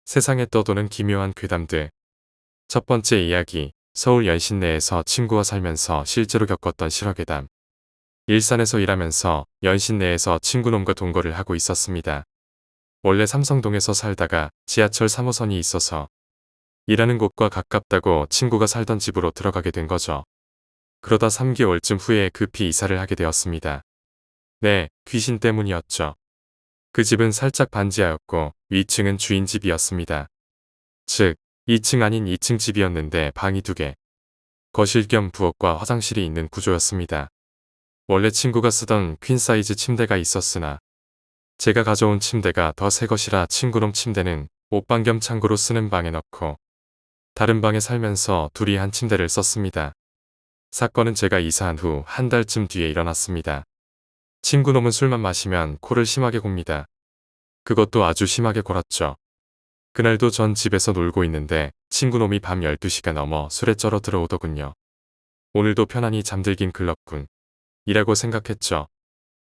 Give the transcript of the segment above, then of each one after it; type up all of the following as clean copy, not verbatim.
세상에 떠도는 기묘한 괴담들. 첫 번째 이야기, 서울 연신내에서 친구와 살면서 실제로 겪었던 실화괴담. 일산에서 일하면서 연신내에서 친구놈과 동거를 하고 있었습니다. 원래 삼성동에서 살다가 지하철 3호선이 있어서 일하는 곳과 가깝다고 친구가 살던 집으로 들어가게 된 거죠. 그러다 3개월쯤 후에 급히 이사를 하게 되었습니다. 네, 귀신 때문이었죠. 그 집은 살짝 반지하였고 위층은 주인 집이었습니다. 즉, 2층 아닌 2층 집이었는데 방이 2개, 거실 겸 부엌과 화장실이 있는 구조였습니다. 원래 친구가 쓰던 퀸 사이즈 침대가 있었으나 제가 가져온 침대가 더 새 것이라 친구놈 침대는 옷방 겸 창고로 쓰는 방에 넣고 다른 방에 살면서 둘이 한 침대를 썼습니다. 사건은 제가 이사한 후 한 달쯤 뒤에 일어났습니다. 친구놈은 술만 마시면 코를 심하게 곱니다. 그것도 아주 심하게 골았죠. 그날도 전 집에서 놀고 있는데 친구놈이 밤 12시가 넘어 술에 쩔어 들어오더군요. 오늘도 편안히 잠들긴 글렀군. 이라고 생각했죠.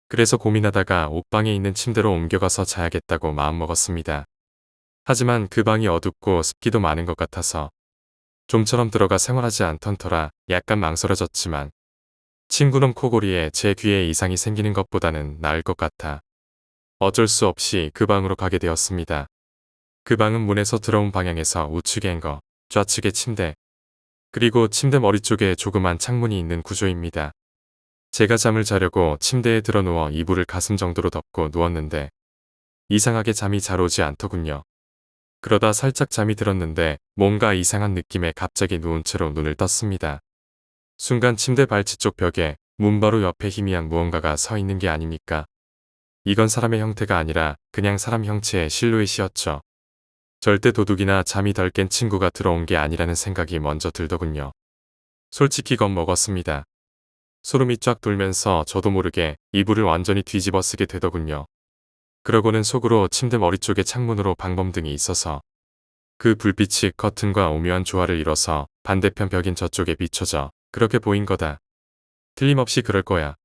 그래서 고민하다가 옷방에 있는 침대로 옮겨가서 자야겠다고 마음먹었습니다. 하지만 그 방이 어둡고 습기도 많은 것 같아서 좀처럼 들어가 생활하지 않던 터라 약간 망설여졌지만 친구놈 코골이에 제 귀에 이상이 생기는 것보다는 나을 것 같아 어쩔 수 없이 그 방으로 가게 되었습니다. 그 방은 문에서 들어온 방향에서 우측에 앵거, 좌측에 침대, 그리고 침대 머리 쪽에 조그만 창문이 있는 구조입니다. 제가 잠을 자려고 침대에 들어 누워 이불을 가슴 정도로 덮고 누웠는데 이상하게 잠이 잘 오지 않더군요. 그러다 살짝 잠이 들었는데 뭔가 이상한 느낌에 갑자기 누운 채로 눈을 떴습니다. 순간 침대 발치 쪽 벽에 문 바로 옆에 희미한 무언가가 서 있는 게 아닙니까? 이건 사람의 형태가 아니라 그냥 사람 형체의 실루엣이었죠. 절대 도둑이나 잠이 덜 깬 친구가 들어온 게 아니라는 생각이 먼저 들더군요. 솔직히 겁먹었습니다. 소름이 쫙 돌면서 저도 모르게 이불을 완전히 뒤집어 쓰게 되더군요. 그러고는 속으로 침대 머리 쪽에 창문으로 방범등이 있어서 그 불빛이 커튼과 오묘한 조화를 이뤄서 반대편 벽인 저쪽에 비춰져 그렇게 보인 거다. 틀림없이 그럴 거야.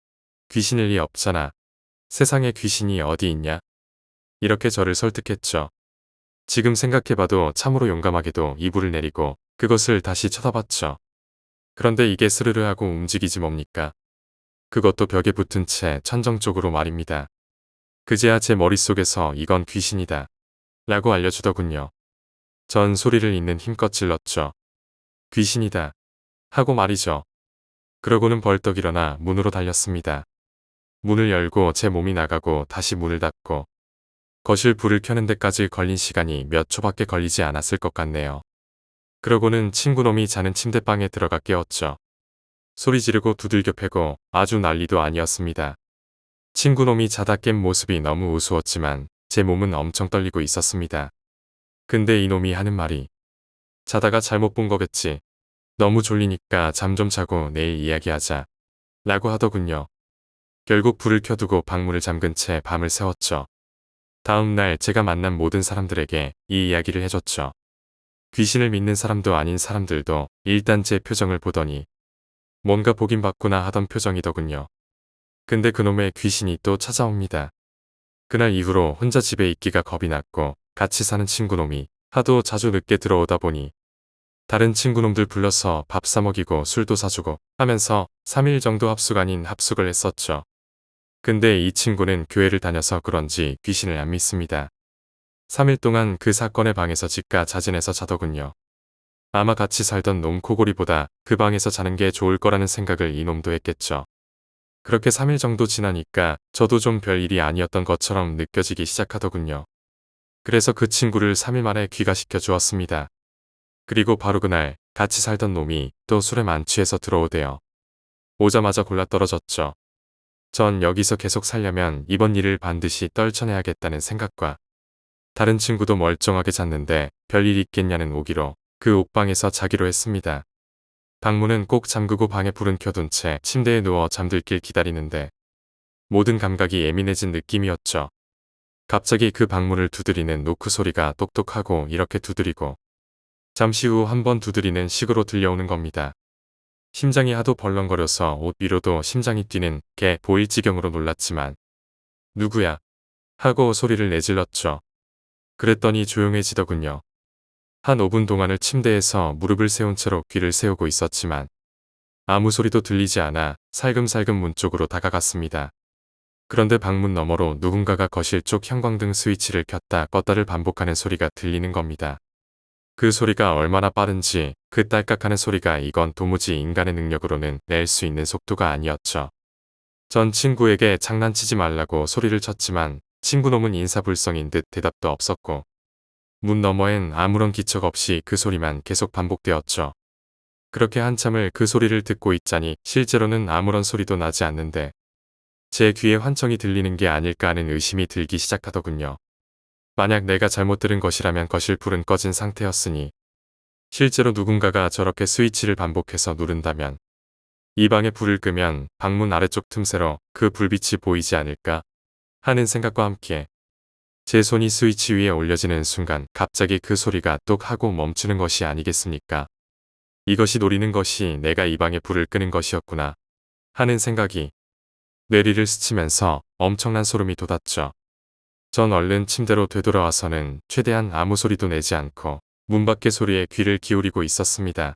귀신일 리 없잖아. 세상에 귀신이 어디 있냐? 이렇게 저를 설득했죠. 지금 생각해봐도 참으로 용감하게도 이불을 내리고 그것을 다시 쳐다봤죠. 그런데 이게 스르르 하고 움직이지 뭡니까? 그것도 벽에 붙은 채 천정 쪽으로 말입니다. 그제야 제 머릿속에서 이건 귀신이다 라고 알려주더군요. 전 소리를 잇는 힘껏 질렀죠. 귀신이다 하고 말이죠. 그러고는 벌떡 일어나 문으로 달렸습니다. 문을 열고 제 몸이 나가고 다시 문을 닫고 거실 불을 켜는 데까지 걸린 시간이 몇 초밖에 걸리지 않았을 것 같네요. 그러고는 친구놈이 자는 침대방에 들어가 깨웠죠. 소리 지르고 두들겨 패고 아주 난리도 아니었습니다. 친구놈이 자다 깬 모습이 너무 우스웠지만 제 몸은 엄청 떨리고 있었습니다. 근데 이놈이 하는 말이 자다가 잘못 본 거겠지. 너무 졸리니까 잠 좀 자고 내일 이야기하자 라고 하더군요. 결국 불을 켜두고 방문을 잠근 채 밤을 새웠죠. 다음 날 제가 만난 모든 사람들에게 이 이야기를 해줬죠. 귀신을 믿는 사람도 아닌 사람들도 일단 제 표정을 보더니 뭔가 보긴 봤구나 하던 표정이더군요. 근데 그놈의 귀신이 또 찾아옵니다. 그날 이후로 혼자 집에 있기가 겁이 났고 같이 사는 친구놈이 하도 자주 늦게 들어오다 보니 다른 친구놈들 불러서 밥 사먹이고 술도 사주고 하면서 3일 정도 합숙 아닌 합숙을 했었죠. 근데 이 친구는 교회를 다녀서 그런지 귀신을 안 믿습니다. 3일 동안 그 사건의 방에서 집가 자진해서 자더군요. 아마 같이 살던 놈 코골이보다 그 방에서 자는 게 좋을 거라는 생각을 이놈도 했겠죠. 그렇게 3일 정도 지나니까 저도 좀 별일이 아니었던 것처럼 느껴지기 시작하더군요. 그래서 그 친구를 3일 만에 귀가시켜 주었습니다. 그리고 바로 그날 같이 살던 놈이 또 술에 만취해서 들어오대요. 오자마자 골라떨어졌죠. 전 여기서 계속 살려면 이번 일을 반드시 떨쳐내야겠다는 생각과 다른 친구도 멀쩡하게 잤는데 별일 있겠냐는 오기로 그 옷방에서 자기로 했습니다. 방문은 꼭 잠그고 방에 불은 켜둔 채 침대에 누워 잠들길 기다리는데 모든 감각이 예민해진 느낌이었죠. 갑자기 그 방문을 두드리는 노크 소리가 똑똑하고 이렇게 두드리고 잠시 후 한 번 두드리는 식으로 들려오는 겁니다. 심장이 하도 벌렁거려서 옷 위로도 심장이 뛰는 게 보일 지경으로 놀랐지만 누구야? 하고 소리를 내질렀죠. 그랬더니 조용해지더군요. 한 5분 동안을 침대에서 무릎을 세운 채로 귀를 세우고 있었지만 아무 소리도 들리지 않아 살금살금 문 쪽으로 다가갔습니다. 그런데 방문 너머로 누군가가 거실 쪽 형광등 스위치를 켰다 껐다를 반복하는 소리가 들리는 겁니다. 그 소리가 얼마나 빠른지 그 딸깍하는 소리가 이건 도무지 인간의 능력으로는 낼 수 있는 속도가 아니었죠. 전 친구에게 장난치지 말라고 소리를 쳤지만 친구놈은 인사불성인 듯 대답도 없었고 문 너머엔 아무런 기척 없이 그 소리만 계속 반복되었죠. 그렇게 한참을 그 소리를 듣고 있자니 실제로는 아무런 소리도 나지 않는데 제 귀에 환청이 들리는 게 아닐까 하는 의심이 들기 시작하더군요. 만약 내가 잘못 들은 것이라면 거실 불은 꺼진 상태였으니 실제로 누군가가 저렇게 스위치를 반복해서 누른다면 이 방에 불을 끄면 방문 아래쪽 틈새로 그 불빛이 보이지 않을까 하는 생각과 함께 제 손이 스위치 위에 올려지는 순간 갑자기 그 소리가 뚝 하고 멈추는 것이 아니겠습니까? 이것이 노리는 것이 내가 이 방에 불을 끄는 것이었구나 하는 생각이 뇌리를 스치면서 엄청난 소름이 돋았죠. 전 얼른 침대로 되돌아와서는 최대한 아무 소리도 내지 않고 문 밖의 소리에 귀를 기울이고 있었습니다.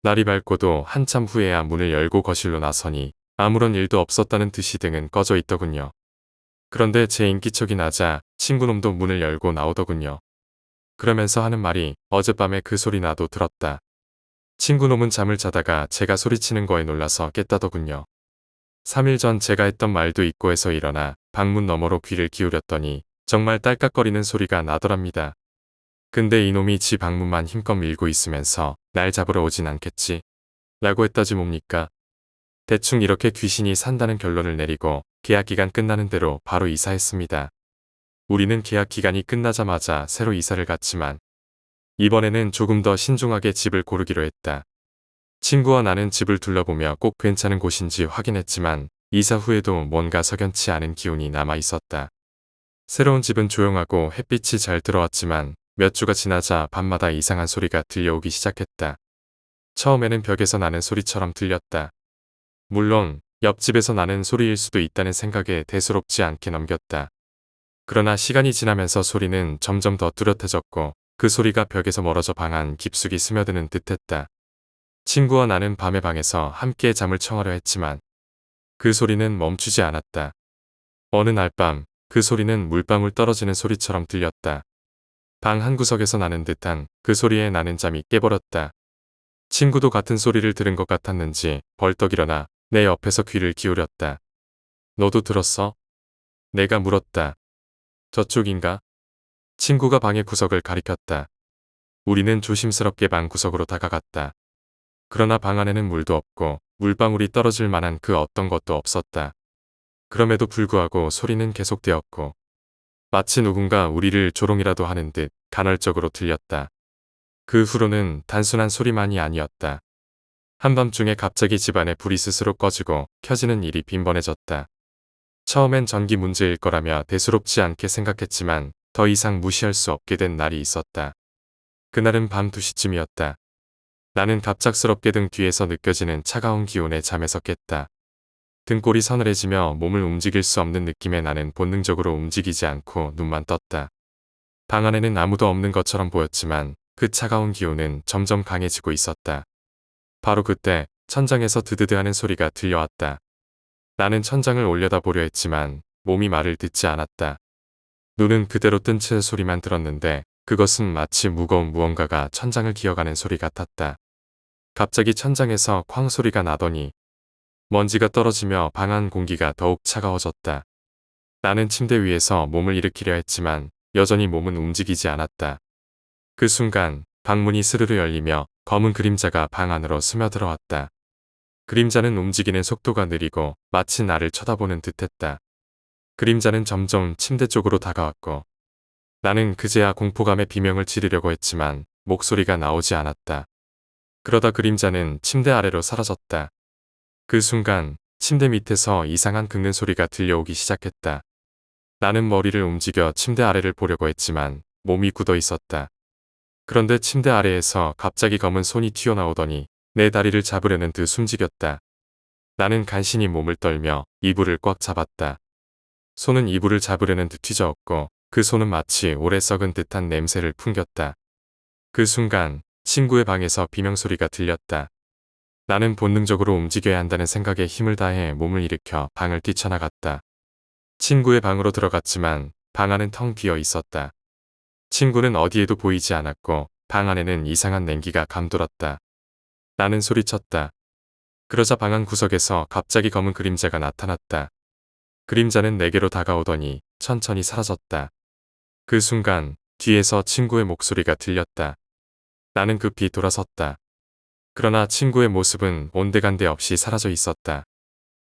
날이 밝고도 한참 후에야 문을 열고 거실로 나서니 아무런 일도 없었다는 듯이 등은 꺼져 있더군요. 그런데 제 인기척이 나자 친구놈도 문을 열고 나오더군요. 그러면서 하는 말이 어젯밤에 그 소리 나도 들었다. 친구놈은 잠을 자다가 제가 소리치는 거에 놀라서 깼다더군요. 3일 전 제가 했던 말도 잊고 해서 일어나 방문 너머로 귀를 기울였더니 정말 딸깍거리는 소리가 나더랍니다. 근데 이놈이 지 방문만 힘껏 밀고 있으면서 날 잡으러 오진 않겠지? 라고 했다지 뭡니까? 대충 이렇게 귀신이 산다는 결론을 내리고 계약기간 끝나는 대로 바로 이사했습니다. 우리는 계약기간이 끝나자마자 새로 이사를 갔지만 이번에는 조금 더 신중하게 집을 고르기로 했다. 친구와 나는 집을 둘러보며 꼭 괜찮은 곳인지 확인했지만 이사 후에도 뭔가 석연치 않은 기운이 남아 있었다. 새로운 집은 조용하고 햇빛이 잘 들어왔지만 몇 주가 지나자 밤마다 이상한 소리가 들려오기 시작했다. 처음에는 벽에서 나는 소리처럼 들렸다. 물론 옆집에서 나는 소리일 수도 있다는 생각에 대수롭지 않게 넘겼다. 그러나 시간이 지나면서 소리는 점점 더 뚜렷해졌고 그 소리가 벽에서 멀어져 방 안 깊숙이 스며드는 듯했다. 친구와 나는 밤에 방에서 함께 잠을 청하려 했지만 그 소리는 멈추지 않았다. 어느 날 밤 그 소리는 물방울 떨어지는 소리처럼 들렸다. 방 한구석에서 나는 듯한 그 소리에 나는 잠이 깨버렸다. 친구도 같은 소리를 들은 것 같았는지 벌떡 일어나 내 옆에서 귀를 기울였다. 너도 들었어? 내가 물었다. 저쪽인가? 친구가 방의 구석을 가리켰다. 우리는 조심스럽게 방 구석으로 다가갔다. 그러나 방 안에는 물도 없고 물방울이 떨어질 만한 그 어떤 것도 없었다. 그럼에도 불구하고 소리는 계속되었고 마치 누군가 우리를 조롱이라도 하는 듯 간헐적으로 들렸다. 그 후로는 단순한 소리만이 아니었다. 한밤중에 갑자기 집안에 불이 스스로 꺼지고 켜지는 일이 빈번해졌다. 처음엔 전기 문제일 거라며 대수롭지 않게 생각했지만 더 이상 무시할 수 없게 된 날이 있었다. 그날은 밤 2시쯤이었다. 나는 갑작스럽게 등 뒤에서 느껴지는 차가운 기운에 잠에서 깼다. 등골이 서늘해지며 몸을 움직일 수 없는 느낌에 나는 본능적으로 움직이지 않고 눈만 떴다. 방 안에는 아무도 없는 것처럼 보였지만 그 차가운 기운은 점점 강해지고 있었다. 바로 그때 천장에서 드드드하는 소리가 들려왔다. 나는 천장을 올려다보려 했지만 몸이 말을 듣지 않았다. 눈은 그대로 뜬 채 소리만 들었는데 그것은 마치 무거운 무언가가 천장을 기어가는 소리 같았다. 갑자기 천장에서 쾅 소리가 나더니 먼지가 떨어지며 방 안 공기가 더욱 차가워졌다. 나는 침대 위에서 몸을 일으키려 했지만 여전히 몸은 움직이지 않았다. 그 순간 방문이 스르르 열리며 검은 그림자가 방 안으로 스며들어왔다. 그림자는 움직이는 속도가 느리고 마치 나를 쳐다보는 듯했다. 그림자는 점점 침대 쪽으로 다가왔고 나는 그제야 공포감에 비명을 지르려고 했지만 목소리가 나오지 않았다. 그러다 그림자는 침대 아래로 사라졌다. 그 순간 침대 밑에서 이상한 긁는 소리가 들려오기 시작했다. 나는 머리를 움직여 침대 아래를 보려고 했지만 몸이 굳어 있었다. 그런데 침대 아래에서 갑자기 검은 손이 튀어나오더니 내 다리를 잡으려는 듯 숨지겼다. 나는 간신히 몸을 떨며 이불을 꽉 잡았다. 손은 이불을 잡으려는 듯 휘저었고 그 손은 마치 오래 썩은 듯한 냄새를 풍겼다. 그 순간 친구의 방에서 비명소리가 들렸다. 나는 본능적으로 움직여야 한다는 생각에 힘을 다해 몸을 일으켜 방을 뛰쳐나갔다. 친구의 방으로 들어갔지만 방 안은 텅 비어 있었다. 친구는 어디에도 보이지 않았고 방 안에는 이상한 냉기가 감돌았다. 나는 소리쳤다. 그러자 방 안 구석에서 갑자기 검은 그림자가 나타났다. 그림자는 내게로 다가오더니 천천히 사라졌다. 그 순간 뒤에서 친구의 목소리가 들렸다. 나는 급히 돌아섰다. 그러나 친구의 모습은 온데간데 없이 사라져 있었다.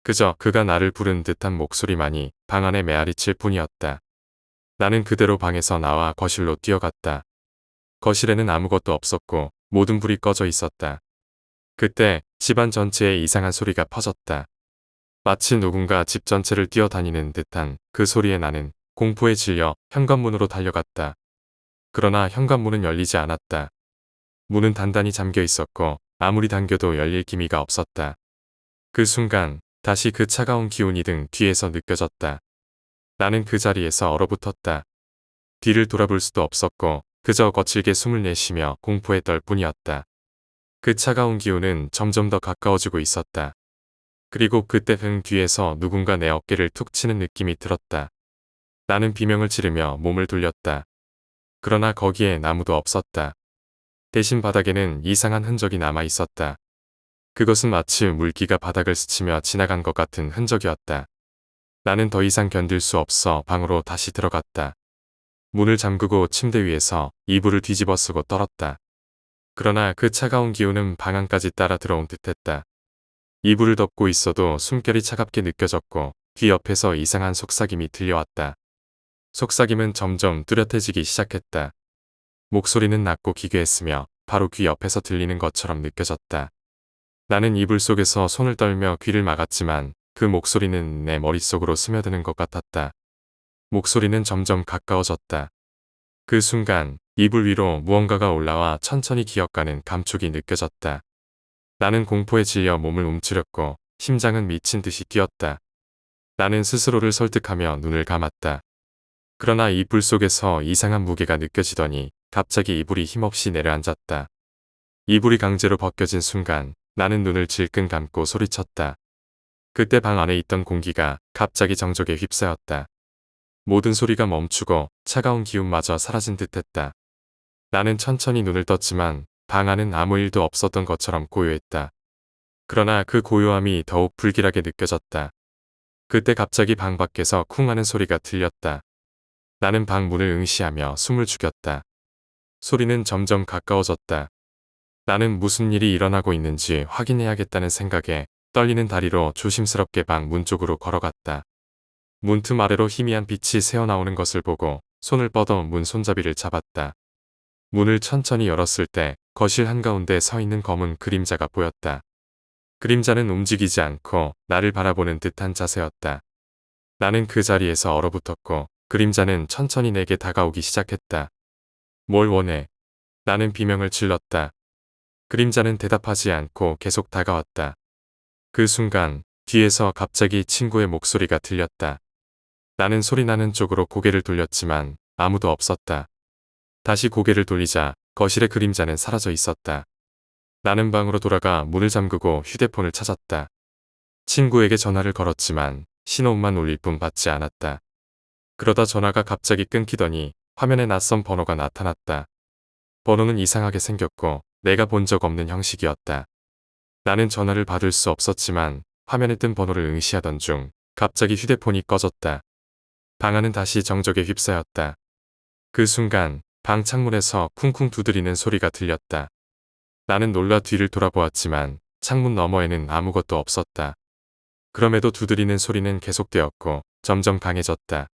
그저 그가 나를 부른 듯한 목소리만이 방 안에 메아리칠 뿐이었다. 나는 그대로 방에서 나와 거실로 뛰어갔다. 거실에는 아무것도 없었고 모든 불이 꺼져 있었다. 그때 집안 전체에 이상한 소리가 퍼졌다. 마치 누군가 집 전체를 뛰어다니는 듯한 그 소리에 나는 공포에 질려 현관문으로 달려갔다. 그러나 현관문은 열리지 않았다. 문은 단단히 잠겨 있었고 아무리 당겨도 열릴 기미가 없었다. 그 순간 다시 그 차가운 기운이 등 뒤에서 느껴졌다. 나는 그 자리에서 얼어붙었다. 뒤를 돌아볼 수도 없었고 그저 거칠게 숨을 내쉬며 공포에 떨 뿐이었다. 그 차가운 기운은 점점 더 가까워지고 있었다. 그리고 그때 등 뒤에서 누군가 내 어깨를 툭 치는 느낌이 들었다. 나는 비명을 지르며 몸을 돌렸다. 그러나 거기엔 아무도 없었다. 대신 바닥에는 이상한 흔적이 남아 있었다. 그것은 마치 물기가 바닥을 스치며 지나간 것 같은 흔적이었다. 나는 더 이상 견딜 수 없어 방으로 다시 들어갔다. 문을 잠그고 침대 위에서 이불을 뒤집어 쓰고 떨었다. 그러나 그 차가운 기운은 방 안까지 따라 들어온 듯했다. 이불을 덮고 있어도 숨결이 차갑게 느껴졌고 귀 옆에서 이상한 속삭임이 들려왔다. 속삭임은 점점 뚜렷해지기 시작했다. 목소리는 낮고 기괴했으며 바로 귀 옆에서 들리는 것처럼 느껴졌다. 나는 이불 속에서 손을 떨며 귀를 막았지만 그 목소리는 내 머릿속으로 스며드는 것 같았다. 목소리는 점점 가까워졌다. 그 순간 이불 위로 무언가가 올라와 천천히 기어가는 감촉이 느껴졌다. 나는 공포에 질려 몸을 움츠렸고 심장은 미친 듯이 뛰었다. 나는 스스로를 설득하며 눈을 감았다. 그러나 이불 속에서 이상한 무게가 느껴지더니 갑자기 이불이 힘없이 내려앉았다. 이불이 강제로 벗겨진 순간 나는 눈을 질끈 감고 소리쳤다. 그때 방 안에 있던 공기가 갑자기 정적에 휩싸였다. 모든 소리가 멈추고 차가운 기운마저 사라진 듯했다. 나는 천천히 눈을 떴지만 방 안은 아무 일도 없었던 것처럼 고요했다. 그러나 그 고요함이 더욱 불길하게 느껴졌다. 그때 갑자기 방 밖에서 쿵 하는 소리가 들렸다. 나는 방 문을 응시하며 숨을 죽였다. 소리는 점점 가까워졌다. 나는 무슨 일이 일어나고 있는지 확인해야겠다는 생각에 떨리는 다리로 조심스럽게 방 문 쪽으로 걸어갔다. 문틈 아래로 희미한 빛이 새어나오는 것을 보고 손을 뻗어 문 손잡이를 잡았다. 문을 천천히 열었을 때 거실 한가운데 서 있는 검은 그림자가 보였다. 그림자는 움직이지 않고 나를 바라보는 듯한 자세였다. 나는 그 자리에서 얼어붙었고 그림자는 천천히 내게 다가오기 시작했다. 뭘 원해? 나는 비명을 질렀다. 그림자는 대답하지 않고 계속 다가왔다. 그 순간 뒤에서 갑자기 친구의 목소리가 들렸다. 나는 소리나는 쪽으로 고개를 돌렸지만 아무도 없었다. 다시 고개를 돌리자 거실의 그림자는 사라져 있었다. 나는 방으로 돌아가 문을 잠그고 휴대폰을 찾았다. 친구에게 전화를 걸었지만 신호음만 울릴 뿐 받지 않았다. 그러다 전화가 갑자기 끊기더니 화면에 낯선 번호가 나타났다. 번호는 이상하게 생겼고 내가 본 적 없는 형식이었다. 나는 전화를 받을 수 없었지만 화면에 뜬 번호를 응시하던 중 갑자기 휴대폰이 꺼졌다. 방 안은 다시 정적에 휩싸였다. 그 순간 방 창문에서 쿵쿵 두드리는 소리가 들렸다. 나는 놀라 뒤를 돌아보았지만 창문 너머에는 아무것도 없었다. 그럼에도 두드리는 소리는 계속되었고 점점 강해졌다.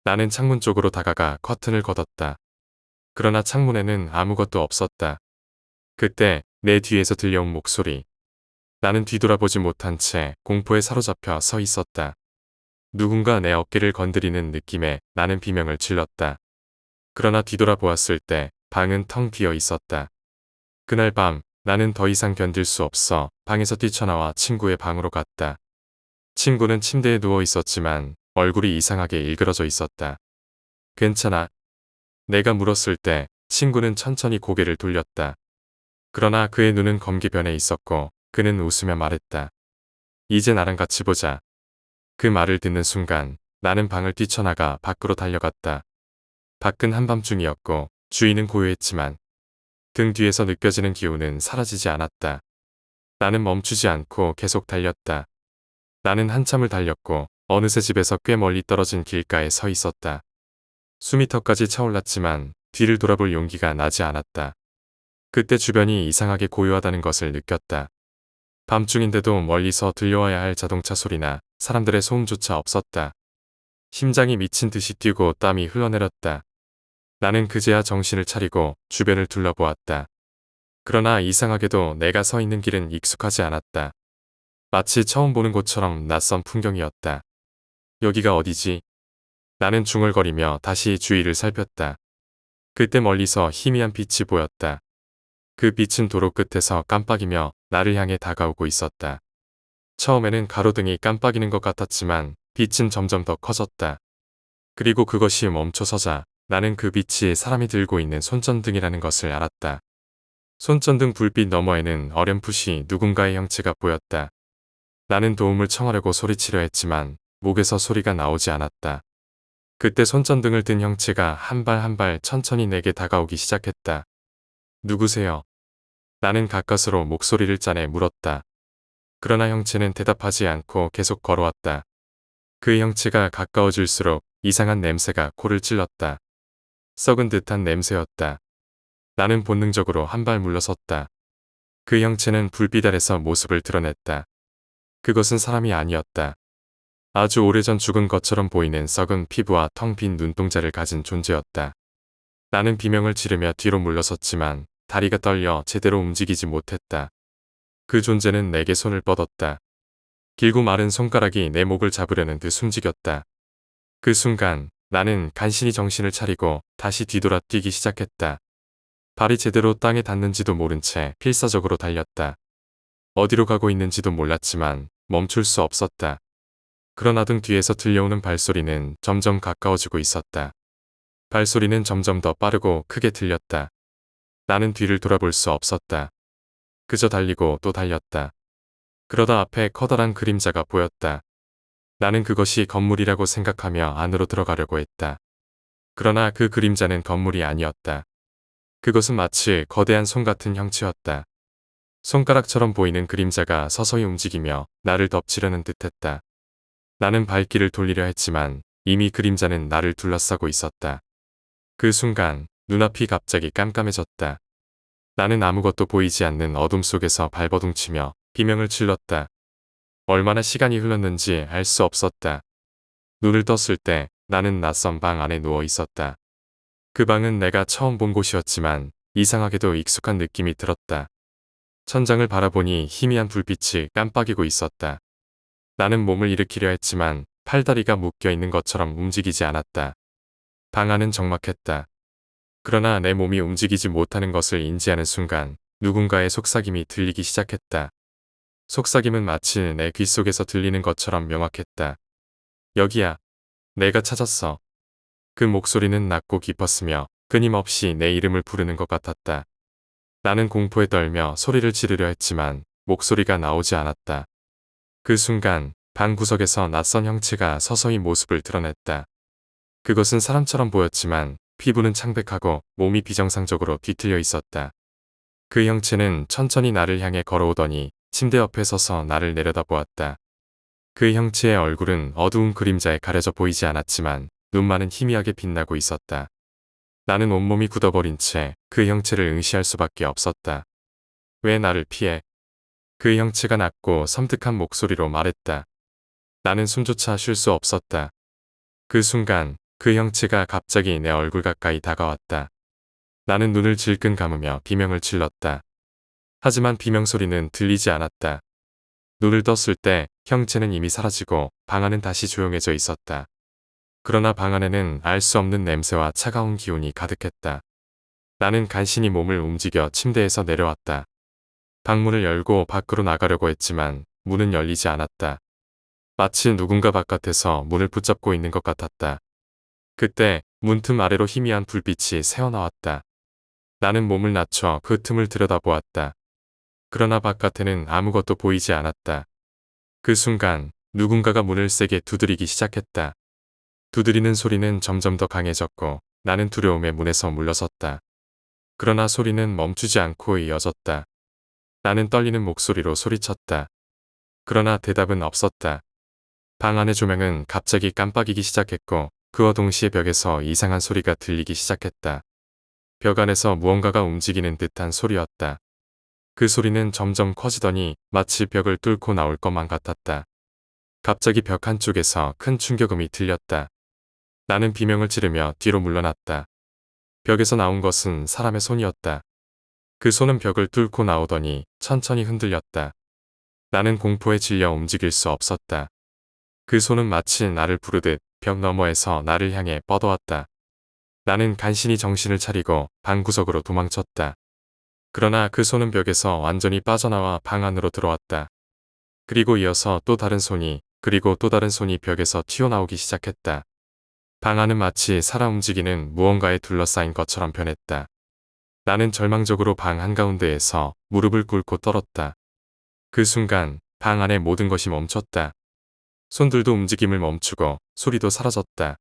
나는 창문 쪽으로 다가가 커튼을 걷었다. 그러나 창문에는 아무것도 없었다. 그때 내 뒤에서 들려온 목소리. 나는 뒤돌아보지 못한 채 공포에 사로잡혀 서 있었다. 누군가 내 어깨를 건드리는 느낌에 나는 비명을 질렀다. 그러나 뒤돌아보았을 때 방은 텅 비어 있었다. 그날 밤 나는 더 이상 견딜 수 없어 방에서 뛰쳐나와 친구의 방으로 갔다. 친구는 침대에 누워 있었지만 얼굴이 이상하게 일그러져 있었다. 괜찮아. 내가 물었을 때 친구는 천천히 고개를 돌렸다. 그러나 그의 눈은 검게 변해 있었고 그는 웃으며 말했다. 이제 나랑 같이 보자. 그 말을 듣는 순간 나는 방을 뛰쳐나가 밖으로 달려갔다. 밖은 한밤중이었고 주위는 고요했지만 등 뒤에서 느껴지는 기운은 사라지지 않았다. 나는 멈추지 않고 계속 달렸다. 나는 한참을 달렸고 어느새 집에서 꽤 멀리 떨어진 길가에 서 있었다. 숨이 턱까지 차올랐지만 뒤를 돌아볼 용기가 나지 않았다. 그때 주변이 이상하게 고요하다는 것을 느꼈다. 밤중인데도 멀리서 들려와야 할 자동차 소리나 사람들의 소음조차 없었다. 심장이 미친 듯이 뛰고 땀이 흘러내렸다. 나는 그제야 정신을 차리고 주변을 둘러보았다. 그러나 이상하게도 내가 서 있는 길은 익숙하지 않았다. 마치 처음 보는 곳처럼 낯선 풍경이었다. 여기가 어디지? 나는 중얼거리며 다시 주위를 살폈다. 그때 멀리서 희미한 빛이 보였다. 그 빛은 도로 끝에서 깜빡이며 나를 향해 다가오고 있었다. 처음에는 가로등이 깜빡이는 것 같았지만 빛은 점점 더 커졌다. 그리고 그것이 멈춰서자 나는 그 빛이 사람이 들고 있는 손전등이라는 것을 알았다. 손전등 불빛 너머에는 어렴풋이 누군가의 형체가 보였다. 나는 도움을 청하려고 소리치려 했지만 목에서 소리가 나오지 않았다. 그때 손전등을 든 형체가 한 발 한 발 천천히 내게 다가오기 시작했다. 누구세요? 나는 가까스로 목소리를 짜내 물었다. 그러나 형체는 대답하지 않고 계속 걸어왔다. 그 형체가 가까워질수록 이상한 냄새가 코를 찔렀다. 썩은 듯한 냄새였다. 나는 본능적으로 한 발 물러섰다. 그 형체는 불빛 아래서 모습을 드러냈다. 그것은 사람이 아니었다. 아주 오래전 죽은 것처럼 보이는 썩은 피부와 텅 빈 눈동자를 가진 존재였다. 나는 비명을 지르며 뒤로 물러섰지만 다리가 떨려 제대로 움직이지 못했다. 그 존재는 내게 손을 뻗었다. 길고 마른 손가락이 내 목을 잡으려는 듯 숨지겼다. 그 순간 나는 간신히 정신을 차리고 다시 뒤돌아 뛰기 시작했다. 발이 제대로 땅에 닿는지도 모른 채 필사적으로 달렸다. 어디로 가고 있는지도 몰랐지만 멈출 수 없었다. 그러나 등 뒤에서 들려오는 발소리는 점점 가까워지고 있었다. 발소리는 점점 더 빠르고 크게 들렸다. 나는 뒤를 돌아볼 수 없었다. 그저 달리고 또 달렸다. 그러다 앞에 커다란 그림자가 보였다. 나는 그것이 건물이라고 생각하며 안으로 들어가려고 했다. 그러나 그 그림자는 건물이 아니었다. 그것은 마치 거대한 손 같은 형체였다. 손가락처럼 보이는 그림자가 서서히 움직이며 나를 덮치려는 듯했다. 나는 발길을 돌리려 했지만 이미 그림자는 나를 둘러싸고 있었다. 그 순간 눈앞이 갑자기 깜깜해졌다. 나는 아무것도 보이지 않는 어둠 속에서 발버둥치며 비명을 질렀다. 얼마나 시간이 흘렀는지 알 수 없었다. 눈을 떴을 때 나는 낯선 방 안에 누워 있었다. 그 방은 내가 처음 본 곳이었지만 이상하게도 익숙한 느낌이 들었다. 천장을 바라보니 희미한 불빛이 깜빡이고 있었다. 나는 몸을 일으키려 했지만 팔다리가 묶여 있는 것처럼 움직이지 않았다. 방 안은 적막했다. 그러나 내 몸이 움직이지 못하는 것을 인지하는 순간 누군가의 속삭임이 들리기 시작했다. 속삭임은 마치 내 귓속에서 들리는 것처럼 명확했다. 여기야. 내가 찾았어. 그 목소리는 낮고 깊었으며 끊임없이 내 이름을 부르는 것 같았다. 나는 공포에 떨며 소리를 지르려 했지만 목소리가 나오지 않았다. 그 순간 방 구석에서 낯선 형체가 서서히 모습을 드러냈다. 그것은 사람처럼 보였지만 피부는 창백하고 몸이 비정상적으로 뒤틀려 있었다. 그 형체는 천천히 나를 향해 걸어오더니 침대 옆에 서서 나를 내려다보았다. 그 형체의 얼굴은 어두운 그림자에 가려져 보이지 않았지만 눈만은 희미하게 빛나고 있었다. 나는 온몸이 굳어버린 채 그 형체를 응시할 수밖에 없었다. 왜 나를 피해? 그 형체가 낮고 섬뜩한 목소리로 말했다. 나는 숨조차 쉴 수 없었다. 그 순간 그 형체가 갑자기 내 얼굴 가까이 다가왔다. 나는 눈을 질끈 감으며 비명을 질렀다. 하지만 비명 소리는 들리지 않았다. 눈을 떴을 때 형체는 이미 사라지고 방 안은 다시 조용해져 있었다. 그러나 방 안에는 알 수 없는 냄새와 차가운 기운이 가득했다. 나는 간신히 몸을 움직여 침대에서 내려왔다. 방문을 열고 밖으로 나가려고 했지만 문은 열리지 않았다. 마치 누군가 바깥에서 문을 붙잡고 있는 것 같았다. 그때 문틈 아래로 희미한 불빛이 새어나왔다. 나는 몸을 낮춰 그 틈을 들여다보았다. 그러나 바깥에는 아무것도 보이지 않았다. 그 순간 누군가가 문을 세게 두드리기 시작했다. 두드리는 소리는 점점 더 강해졌고 나는 두려움에 문에서 물러섰다. 그러나 소리는 멈추지 않고 이어졌다. 나는 떨리는 목소리로 소리쳤다. 그러나 대답은 없었다. 방 안의 조명은 갑자기 깜빡이기 시작했고 그와 동시에 벽에서 이상한 소리가 들리기 시작했다. 벽 안에서 무언가가 움직이는 듯한 소리였다. 그 소리는 점점 커지더니 마치 벽을 뚫고 나올 것만 같았다. 갑자기 벽 한쪽에서 큰 충격음이 들렸다. 나는 비명을 지르며 뒤로 물러났다. 벽에서 나온 것은 사람의 손이었다. 그 손은 벽을 뚫고 나오더니 천천히 흔들렸다. 나는 공포에 질려 움직일 수 없었다. 그 손은 마치 나를 부르듯 벽 너머에서 나를 향해 뻗어왔다. 나는 간신히 정신을 차리고 방구석으로 도망쳤다. 그러나 그 손은 벽에서 완전히 빠져나와 방 안으로 들어왔다. 그리고 이어서 또 다른 손이 그리고 또 다른 손이 벽에서 튀어나오기 시작했다. 방 안은 마치 살아 움직이는 무언가에 둘러싸인 것처럼 변했다. 나는 절망적으로 방 한가운데에서 무릎을 꿇고 떨었다. 그 순간 방 안의 모든 것이 멈췄다. 손들도 움직임을 멈추고 소리도 사라졌다.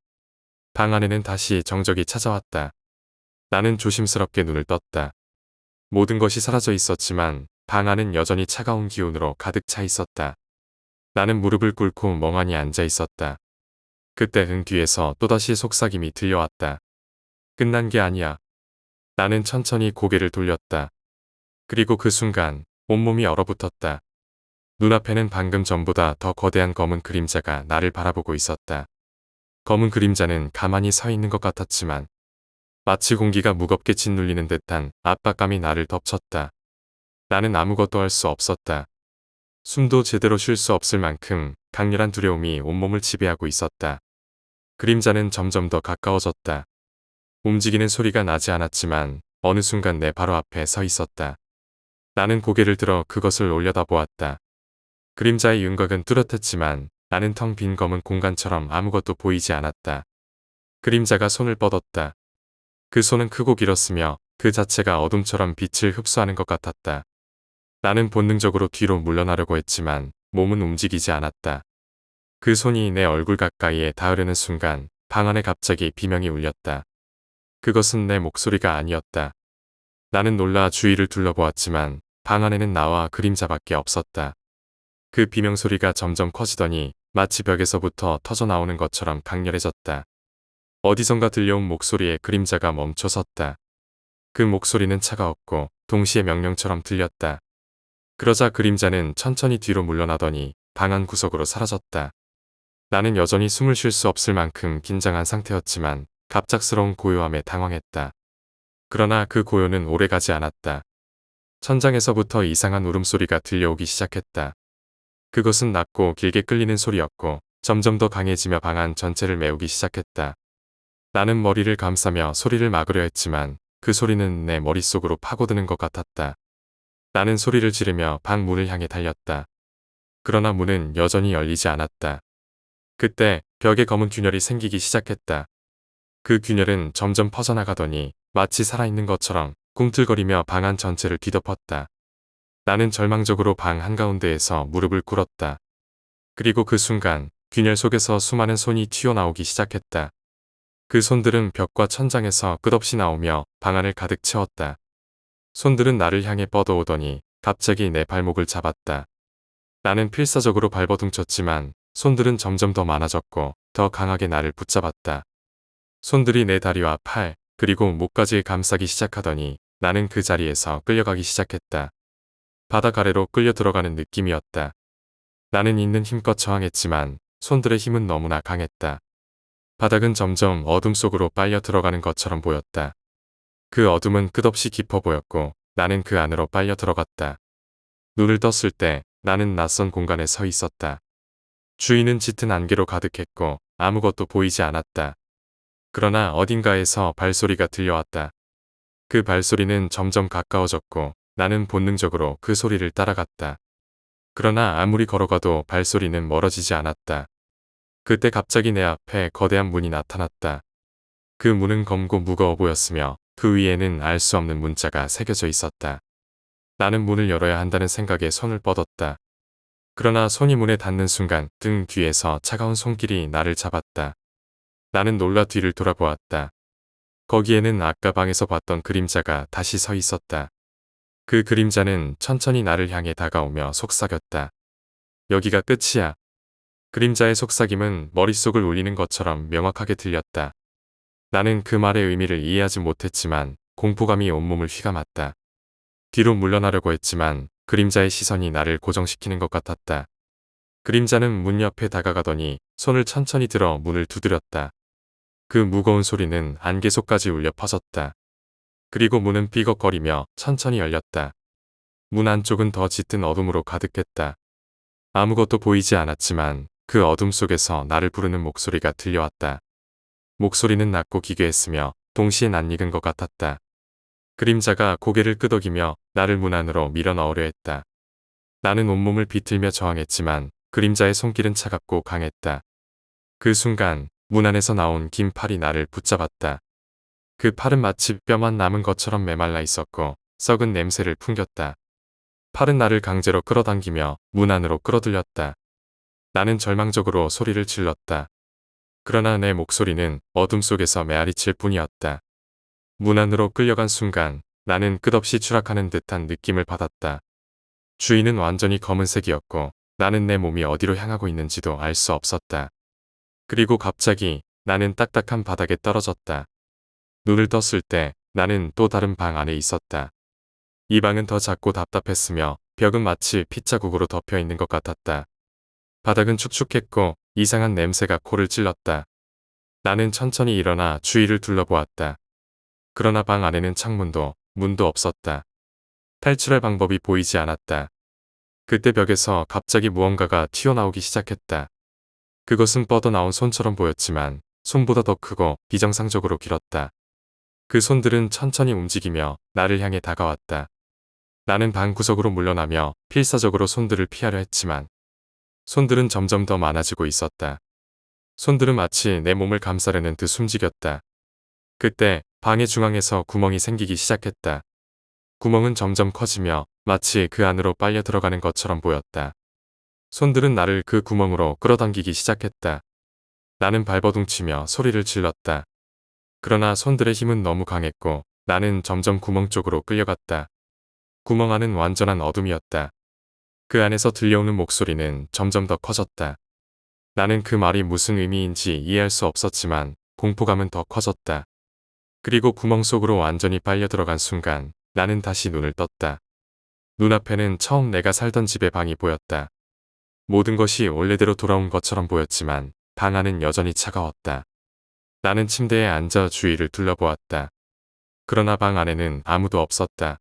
방 안에는 다시 정적이 찾아왔다. 나는 조심스럽게 눈을 떴다. 모든 것이 사라져 있었지만 방 안은 여전히 차가운 기운으로 가득 차 있었다. 나는 무릎을 꿇고 멍하니 앉아 있었다. 그때 등 뒤에서 또다시 속삭임이 들려왔다. 끝난 게 아니야. 나는 천천히 고개를 돌렸다. 그리고 그 순간 온몸이 얼어붙었다. 눈앞에는 방금 전보다 더 거대한 검은 그림자가 나를 바라보고 있었다. 검은 그림자는 가만히 서 있는 것 같았지만 마치 공기가 무겁게 짓눌리는 듯한 압박감이 나를 덮쳤다. 나는 아무것도 할 수 없었다. 숨도 제대로 쉴 수 없을 만큼 강렬한 두려움이 온몸을 지배하고 있었다. 그림자는 점점 더 가까워졌다. 움직이는 소리가 나지 않았지만 어느 순간 내 바로 앞에 서 있었다. 나는 고개를 들어 그것을 올려다보았다. 그림자의 윤곽은 뚜렷했지만 나는 텅 빈 검은 공간처럼 아무것도 보이지 않았다. 그림자가 손을 뻗었다. 그 손은 크고 길었으며 그 자체가 어둠처럼 빛을 흡수하는 것 같았다. 나는 본능적으로 뒤로 물러나려고 했지만 몸은 움직이지 않았다. 그 손이 내 얼굴 가까이에 닿으려는 순간 방 안에 갑자기 비명이 울렸다. 그것은 내 목소리가 아니었다. 나는 놀라 주위를 둘러보았지만 방 안에는 나와 그림자밖에 없었다. 그 비명 소리가 점점 커지더니 마치 벽에서부터 터져나오는 것처럼 강렬해졌다. 어디선가 들려온 목소리에 그림자가 멈춰섰다. 그 목소리는 차가웠고 동시에 명령처럼 들렸다. 그러자 그림자는 천천히 뒤로 물러나더니 방 안 구석으로 사라졌다. 나는 여전히 숨을 쉴 수 없을 만큼 긴장한 상태였지만 갑작스러운 고요함에 당황했다. 그러나 그 고요는 오래가지 않았다. 천장에서부터 이상한 울음소리가 들려오기 시작했다. 그것은 낮고 길게 끌리는 소리였고 점점 더 강해지며 방 안 전체를 메우기 시작했다. 나는 머리를 감싸며 소리를 막으려 했지만 그 소리는 내 머릿속으로 파고드는 것 같았다. 나는 소리를 지르며 방 문을 향해 달렸다. 그러나 문은 여전히 열리지 않았다. 그때 벽에 검은 균열이 생기기 시작했다. 그 균열은 점점 퍼져나가더니 마치 살아있는 것처럼 꿈틀거리며 방 안 전체를 뒤덮었다. 나는 절망적으로 방 한가운데에서 무릎을 꿇었다. 그리고 그 순간 균열 속에서 수많은 손이 튀어나오기 시작했다. 그 손들은 벽과 천장에서 끝없이 나오며 방 안을 가득 채웠다. 손들은 나를 향해 뻗어오더니 갑자기 내 발목을 잡았다. 나는 필사적으로 발버둥쳤지만 손들은 점점 더 많아졌고 더 강하게 나를 붙잡았다. 손들이 내 다리와 팔, 그리고 목까지 감싸기 시작하더니 나는 그 자리에서 끌려가기 시작했다. 바닥 아래로 끌려 들어가는 느낌이었다. 나는 있는 힘껏 저항했지만 손들의 힘은 너무나 강했다. 바닥은 점점 어둠 속으로 빨려 들어가는 것처럼 보였다. 그 어둠은 끝없이 깊어 보였고 나는 그 안으로 빨려 들어갔다. 눈을 떴을 때 나는 낯선 공간에 서 있었다. 주위는 짙은 안개로 가득했고 아무것도 보이지 않았다. 그러나 어딘가에서 발소리가 들려왔다. 그 발소리는 점점 가까워졌고 나는 본능적으로 그 소리를 따라갔다. 그러나 아무리 걸어가도 발소리는 멀어지지 않았다. 그때 갑자기 내 앞에 거대한 문이 나타났다. 그 문은 검고 무거워 보였으며 그 위에는 알 수 없는 문자가 새겨져 있었다. 나는 문을 열어야 한다는 생각에 손을 뻗었다. 그러나 손이 문에 닿는 순간 등 뒤에서 차가운 손길이 나를 잡았다. 나는 놀라 뒤를 돌아보았다. 거기에는 아까 방에서 봤던 그림자가 다시 서 있었다. 그 그림자는 천천히 나를 향해 다가오며 속삭였다. 여기가 끝이야. 그림자의 속삭임은 머릿속을 울리는 것처럼 명확하게 들렸다. 나는 그 말의 의미를 이해하지 못했지만 공포감이 온몸을 휘감았다. 뒤로 물러나려고 했지만 그림자의 시선이 나를 고정시키는 것 같았다. 그림자는 문 옆에 다가가더니 손을 천천히 들어 문을 두드렸다. 그 무거운 소리는 안개 속까지 울려 퍼졌다. 그리고 문은 삐걱거리며 천천히 열렸다. 문 안쪽은 더 짙은 어둠으로 가득했다. 아무것도 보이지 않았지만 그 어둠 속에서 나를 부르는 목소리가 들려왔다. 목소리는 낮고 기괴했으며 동시에 낯익은 것 같았다. 그림자가 고개를 끄덕이며 나를 문 안으로 밀어 넣으려 했다. 나는 온몸을 비틀며 저항했지만 그림자의 손길은 차갑고 강했다. 그 순간 문 안에서 나온 긴 팔이 나를 붙잡았다. 그 팔은 마치 뼈만 남은 것처럼 메말라 있었고 썩은 냄새를 풍겼다. 팔은 나를 강제로 끌어당기며 문 안으로 끌어들였다. 나는 절망적으로 소리를 질렀다. 그러나 내 목소리는 어둠 속에서 메아리칠 뿐이었다. 문 안으로 끌려간 순간 나는 끝없이 추락하는 듯한 느낌을 받았다. 주위는 완전히 검은색이었고 나는 내 몸이 어디로 향하고 있는지도 알 수 없었다. 그리고 갑자기 나는 딱딱한 바닥에 떨어졌다. 눈을 떴을 때 나는 또 다른 방 안에 있었다. 이 방은 더 작고 답답했으며 벽은 마치 핏자국으로 덮여 있는 것 같았다. 바닥은 축축했고 이상한 냄새가 코를 찔렀다. 나는 천천히 일어나 주위를 둘러보았다. 그러나 방 안에는 창문도 문도 없었다. 탈출할 방법이 보이지 않았다. 그때 벽에서 갑자기 무언가가 튀어나오기 시작했다. 그것은 뻗어나온 손처럼 보였지만 손보다 더 크고 비정상적으로 길었다. 그 손들은 천천히 움직이며 나를 향해 다가왔다. 나는 방 구석으로 물러나며 필사적으로 손들을 피하려 했지만 손들은 점점 더 많아지고 있었다. 손들은 마치 내 몸을 감싸려는 듯 숨지겼다. 그때 방의 중앙에서 구멍이 생기기 시작했다. 구멍은 점점 커지며 마치 그 안으로 빨려 들어가는 것처럼 보였다. 손들은 나를 그 구멍으로 끌어당기기 시작했다. 나는 발버둥치며 소리를 질렀다. 그러나 손들의 힘은 너무 강했고 나는 점점 구멍 쪽으로 끌려갔다. 구멍 안은 완전한 어둠이었다. 그 안에서 들려오는 목소리는 점점 더 커졌다. 나는 그 말이 무슨 의미인지 이해할 수 없었지만 공포감은 더 커졌다. 그리고 구멍 속으로 완전히 빨려 들어간 순간 나는 다시 눈을 떴다. 눈앞에는 처음 내가 살던 집의 방이 보였다. 모든 것이 원래대로 돌아온 것처럼 보였지만 방 안은 여전히 차가웠다. 나는 침대에 앉아 주위를 둘러보았다. 그러나 방 안에는 아무도 없었다.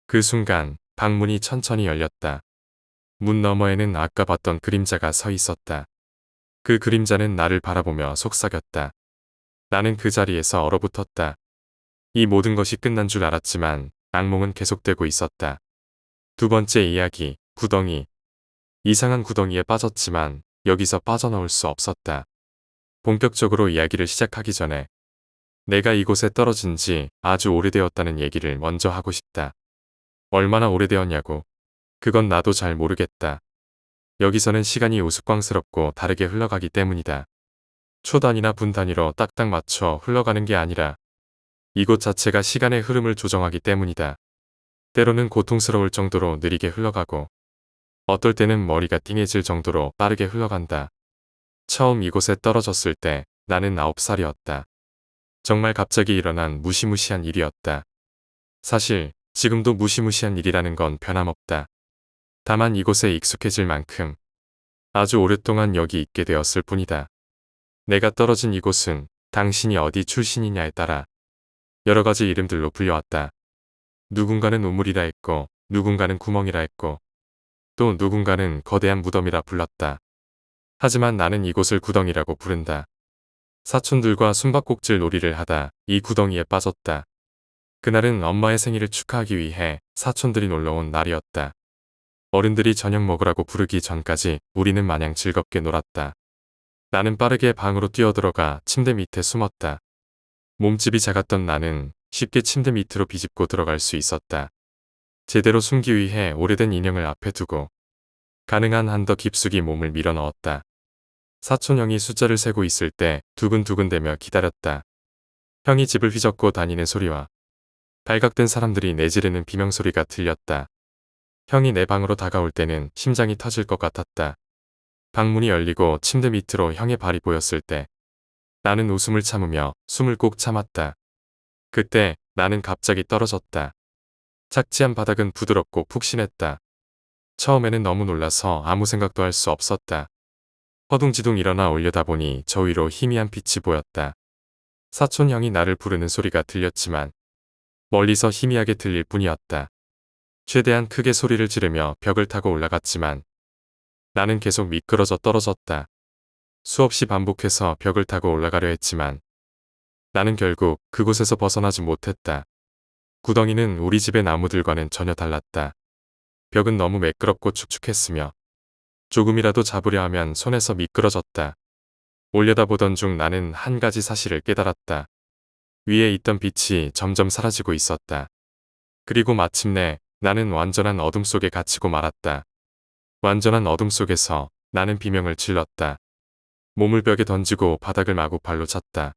그 순간 방문이 천천히 열렸다. 문 너머에는 아까 봤던 그림자가 서 있었다. 그 그림자는 나를 바라보며 속삭였다. 나는 그 자리에서 얼어붙었다. 이 모든 것이 끝난 줄 알았지만 악몽은 계속되고 있었다. 두 번째 이야기, 구덩이. 이상한 구덩이에 빠졌지만 여기서 빠져나올 수 없었다. 본격적으로 이야기를 시작하기 전에 내가 이곳에 떨어진 지 아주 오래되었다는 얘기를 먼저 하고 싶다. 얼마나 오래되었냐고. 그건 나도 잘 모르겠다. 여기서는 시간이 우스꽝스럽고 다르게 흘러가기 때문이다. 초 단위나 분 단위로 딱딱 맞춰 흘러가는 게 아니라 이곳 자체가 시간의 흐름을 조정하기 때문이다. 때로는 고통스러울 정도로 느리게 흘러가고 어떨 때는 머리가 띵해질 정도로 빠르게 흘러간다. 처음 이곳에 떨어졌을 때 나는 9살이었다. 정말 갑자기 일어난 무시무시한 일이었다. 사실 지금도 무시무시한 일이라는 건 변함없다. 다만 이곳에 익숙해질 만큼 아주 오랫동안 여기 있게 되었을 뿐이다. 내가 떨어진 이곳은 당신이 어디 출신이냐에 따라 여러 가지 이름들로 불려왔다. 누군가는 우물이라 했고 누군가는 구멍이라 했고 또 누군가는 거대한 무덤이라 불렀다. 하지만 나는 이곳을 구덩이라고 부른다. 사촌들과 숨바꼭질 놀이를 하다 이 구덩이에 빠졌다. 그날은 엄마의 생일을 축하하기 위해 사촌들이 놀러온 날이었다. 어른들이 저녁 먹으라고 부르기 전까지 우리는 마냥 즐겁게 놀았다. 나는 빠르게 방으로 뛰어들어가 침대 밑에 숨었다. 몸집이 작았던 나는 쉽게 침대 밑으로 비집고 들어갈 수 있었다. 제대로 숨기 위해 오래된 인형을 앞에 두고 가능한 한 더 깊숙이 몸을 밀어 넣었다. 사촌 형이 숫자를 세고 있을 때 두근두근대며 기다렸다. 형이 집을 휘젓고 다니는 소리와 발각된 사람들이 내지르는 비명소리가 들렸다. 형이 내 방으로 다가올 때는 심장이 터질 것 같았다. 방문이 열리고 침대 밑으로 형의 발이 보였을 때 나는 웃음을 참으며 숨을 꼭 참았다. 그때 나는 갑자기 떨어졌다. 착지한 바닥은 부드럽고 푹신했다. 처음에는 너무 놀라서 아무 생각도 할 수 없었다. 허둥지둥 일어나 올려다보니 저 위로 희미한 빛이 보였다. 사촌 형이 나를 부르는 소리가 들렸지만 멀리서 희미하게 들릴 뿐이었다. 최대한 크게 소리를 지르며 벽을 타고 올라갔지만 나는 계속 미끄러져 떨어졌다. 수없이 반복해서 벽을 타고 올라가려 했지만 나는 결국 그곳에서 벗어나지 못했다. 구덩이는 우리 집의 나무들과는 전혀 달랐다. 벽은 너무 매끄럽고 축축했으며 조금이라도 잡으려 하면 손에서 미끄러졌다. 올려다보던 중 나는 한 가지 사실을 깨달았다. 위에 있던 빛이 점점 사라지고 있었다. 그리고 마침내 나는 완전한 어둠 속에 갇히고 말았다. 완전한 어둠 속에서 나는 비명을 질렀다. 몸을 벽에 던지고 바닥을 마구 발로 찼다.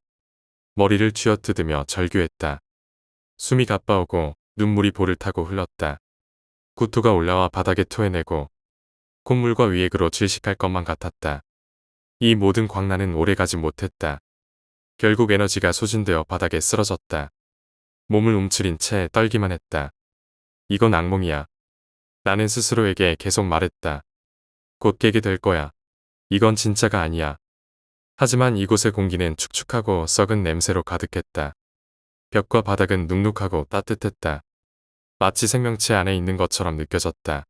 머리를 쥐어뜯으며 절규했다. 숨이 가빠오고 눈물이 볼을 타고 흘렀다. 구토가 올라와 바닥에 토해내고 콧물과 위액으로 질식할 것만 같았다. 이 모든 광란은 오래가지 못했다. 결국 에너지가 소진되어 바닥에 쓰러졌다. 몸을 움츠린 채 떨기만 했다. 이건 악몽이야. 나는 스스로에게 계속 말했다. 곧 깨게 될 거야. 이건 진짜가 아니야. 하지만 이곳의 공기는 축축하고 썩은 냄새로 가득했다. 벽과 바닥은 눅눅하고 따뜻했다. 마치 생명체 안에 있는 것처럼 느껴졌다.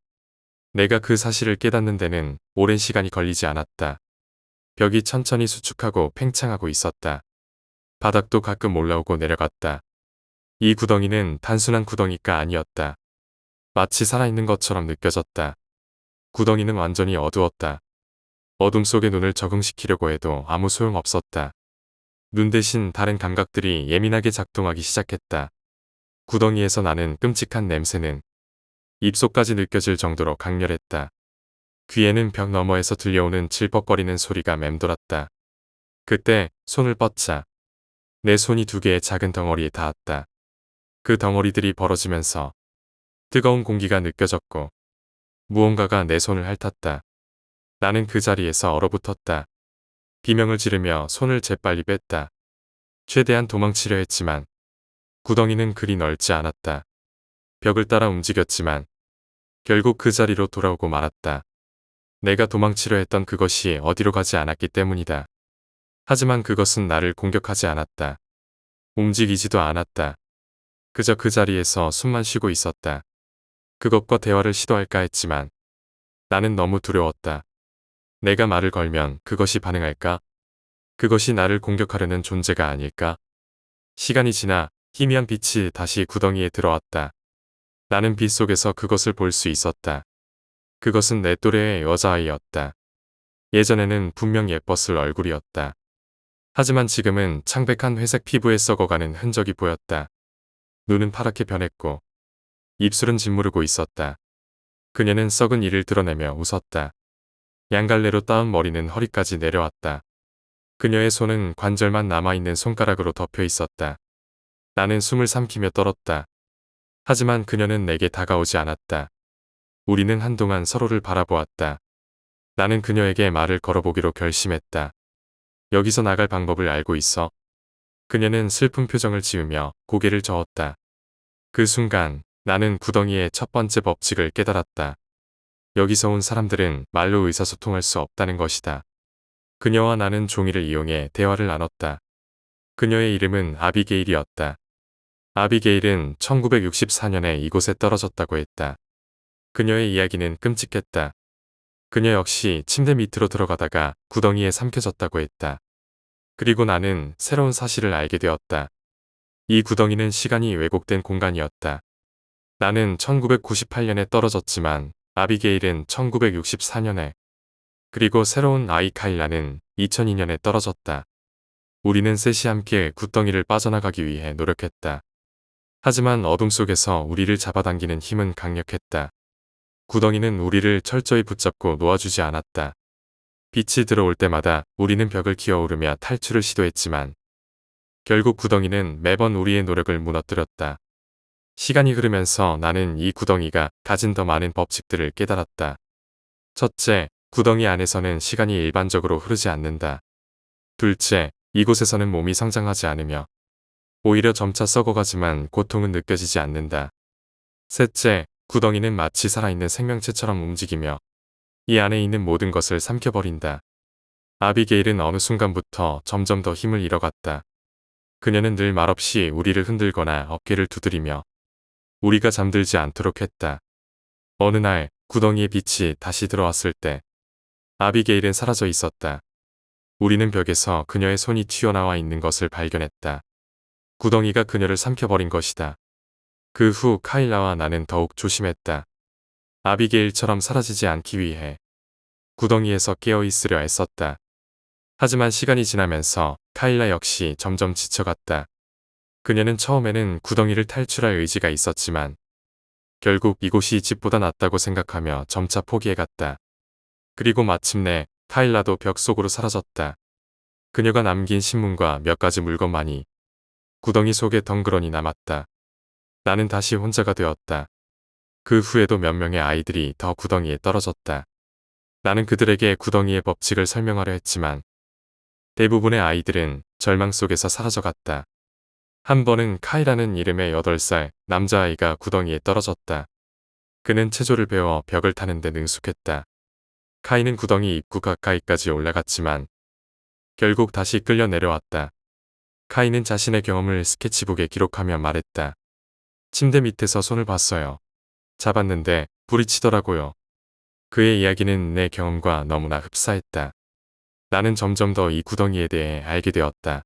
내가 그 사실을 깨닫는 데는 오랜 시간이 걸리지 않았다. 벽이 천천히 수축하고 팽창하고 있었다. 바닥도 가끔 올라오고 내려갔다. 이 구덩이는 단순한 구덩이가 아니었다. 마치 살아있는 것처럼 느껴졌다. 구덩이는 완전히 어두웠다. 어둠 속에 눈을 적응시키려고 해도 아무 소용없었다. 눈 대신 다른 감각들이 예민하게 작동하기 시작했다. 구덩이에서 나는 끔찍한 냄새는 입속까지 느껴질 정도로 강렬했다. 귀에는 벽 너머에서 들려오는 질퍽거리는 소리가 맴돌았다. 그때 손을 뻗자 내 손이 두 개의 작은 덩어리에 닿았다. 그 덩어리들이 벌어지면서 뜨거운 공기가 느껴졌고 무언가가 내 손을 핥았다. 나는 그 자리에서 얼어붙었다. 비명을 지르며 손을 재빨리 뺐다. 최대한 도망치려 했지만 구덩이는 그리 넓지 않았다. 벽을 따라 움직였지만 결국 그 자리로 돌아오고 말았다. 내가 도망치려 했던 그것이 어디로 가지 않았기 때문이다. 하지만 그것은 나를 공격하지 않았다. 움직이지도 않았다. 그저 그 자리에서 숨만 쉬고 있었다. 그것과 대화를 시도할까 했지만 나는 너무 두려웠다. 내가 말을 걸면 그것이 반응할까? 그것이 나를 공격하려는 존재가 아닐까? 시간이 지나 희미한 빛이 다시 구덩이에 들어왔다. 나는 빛 속에서 그것을 볼 수 있었다. 그것은 내 또래의 여자아이였다. 예전에는 분명 예뻤을 얼굴이었다. 하지만 지금은 창백한 회색 피부에 썩어가는 흔적이 보였다. 눈은 파랗게 변했고 입술은 짓무르고 있었다. 그녀는 썩은 이를 드러내며 웃었다. 양갈래로 따은 머리는 허리까지 내려왔다. 그녀의 손은 관절만 남아있는 손가락으로 덮여 있었다. 나는 숨을 삼키며 떨었다. 하지만 그녀는 내게 다가오지 않았다. 우리는 한동안 서로를 바라보았다. 나는 그녀에게 말을 걸어보기로 결심했다. 여기서 나갈 방법을 알고 있어? 그녀는 슬픈 표정을 지으며 고개를 저었다. 그 순간 나는 구덩이의 첫 번째 법칙을 깨달았다. 여기서 온 사람들은 말로 의사소통할 수 없다는 것이다. 그녀와 나는 종이를 이용해 대화를 나눴다. 그녀의 이름은 아비게일이었다. 아비게일은 1964년에 이곳에 떨어졌다고 했다. 그녀의 이야기는 끔찍했다. 그녀 역시 침대 밑으로 들어가다가 구덩이에 삼켜졌다고 했다. 그리고 나는 새로운 사실을 알게 되었다. 이 구덩이는 시간이 왜곡된 공간이었다. 나는 1998년에 떨어졌지만 아비게일은 1964년에 그리고 새로운 아이 카일라는 2002년에 떨어졌다. 우리는 셋이 함께 구덩이를 빠져나가기 위해 노력했다. 하지만 어둠 속에서 우리를 잡아당기는 힘은 강력했다. 구덩이는 우리를 철저히 붙잡고 놓아주지 않았다. 빛이 들어올 때마다 우리는 벽을 기어오르며 탈출을 시도했지만 결국 구덩이는 매번 우리의 노력을 무너뜨렸다. 시간이 흐르면서 나는 이 구덩이가 가진 더 많은 법칙들을 깨달았다. 첫째, 구덩이 안에서는 시간이 일반적으로 흐르지 않는다. 둘째, 이곳에서는 몸이 성장하지 않으며 오히려 점차 썩어가지만 고통은 느껴지지 않는다. 셋째, 구덩이는 마치 살아있는 생명체처럼 움직이며 이 안에 있는 모든 것을 삼켜버린다. 아비게일은 어느 순간부터 점점 더 힘을 잃어갔다. 그녀는 늘 말없이 우리를 흔들거나 어깨를 두드리며 우리가 잠들지 않도록 했다. 어느 날 구덩이의 빛이 다시 들어왔을 때 아비게일은 사라져 있었다. 우리는 벽에서 그녀의 손이 튀어나와 있는 것을 발견했다. 구덩이가 그녀를 삼켜버린 것이다. 그 후 카일라와 나는 더욱 조심했다. 아비게일처럼 사라지지 않기 위해 구덩이에서 깨어 있으려 애썼다. 하지만 시간이 지나면서 카일라 역시 점점 지쳐갔다. 그녀는 처음에는 구덩이를 탈출할 의지가 있었지만 결국 이곳이 집보다 낫다고 생각하며 점차 포기해갔다. 그리고 마침내 카일라도 벽 속으로 사라졌다. 그녀가 남긴 신문과 몇 가지 물건만이 구덩이 속에 덩그러니 남았다. 나는 다시 혼자가 되었다. 그 후에도 몇 명의 아이들이 더 구덩이에 떨어졌다. 나는 그들에게 구덩이의 법칙을 설명하려 했지만 대부분의 아이들은 절망 속에서 사라져갔다. 한 번은 카이라는 이름의 8살 남자아이가 구덩이에 떨어졌다. 그는 체조를 배워 벽을 타는데 능숙했다. 카이는 구덩이 입구 가까이까지 올라갔지만 결국 다시 끌려 내려왔다. 카이는 자신의 경험을 스케치북에 기록하며 말했다. 침대 밑에서 손을 봤어요. 잡았는데 불이 치더라고요. 그의 이야기는 내 경험과 너무나 흡사했다. 나는 점점 더 이 구덩이에 대해 알게 되었다.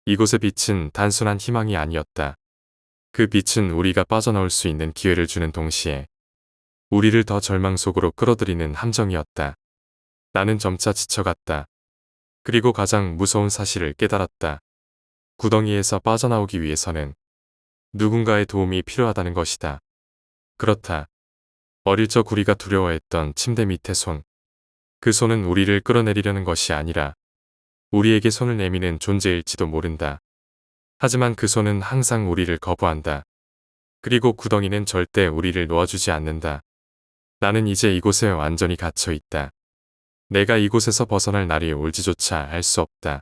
이곳의 빛은 단순한 희망이 아니었다. 그 빛은 우리가 빠져나올 수 있는 기회를 주는 동시에 우리를 더 절망 속으로 끌어들이는 함정이었다. 나는 점차 지쳐갔다. 그리고 가장 무서운 사실을 깨달았다. 구덩이에서 빠져나오기 위해서는 누군가의 도움이 필요하다는 것이다. 그렇다. 어릴 적 우리가 두려워했던 침대 밑의 손. 그 손은 우리를 끌어내리려는 것이 아니라 우리에게 손을 내미는 존재일지도 모른다. 하지만 그 손은 항상 우리를 거부한다. 그리고 구덩이는 절대 우리를 놓아주지 않는다. 나는 이제 이곳에 완전히 갇혀 있다. 내가 이곳에서 벗어날 날이 올지조차 알 수 없다.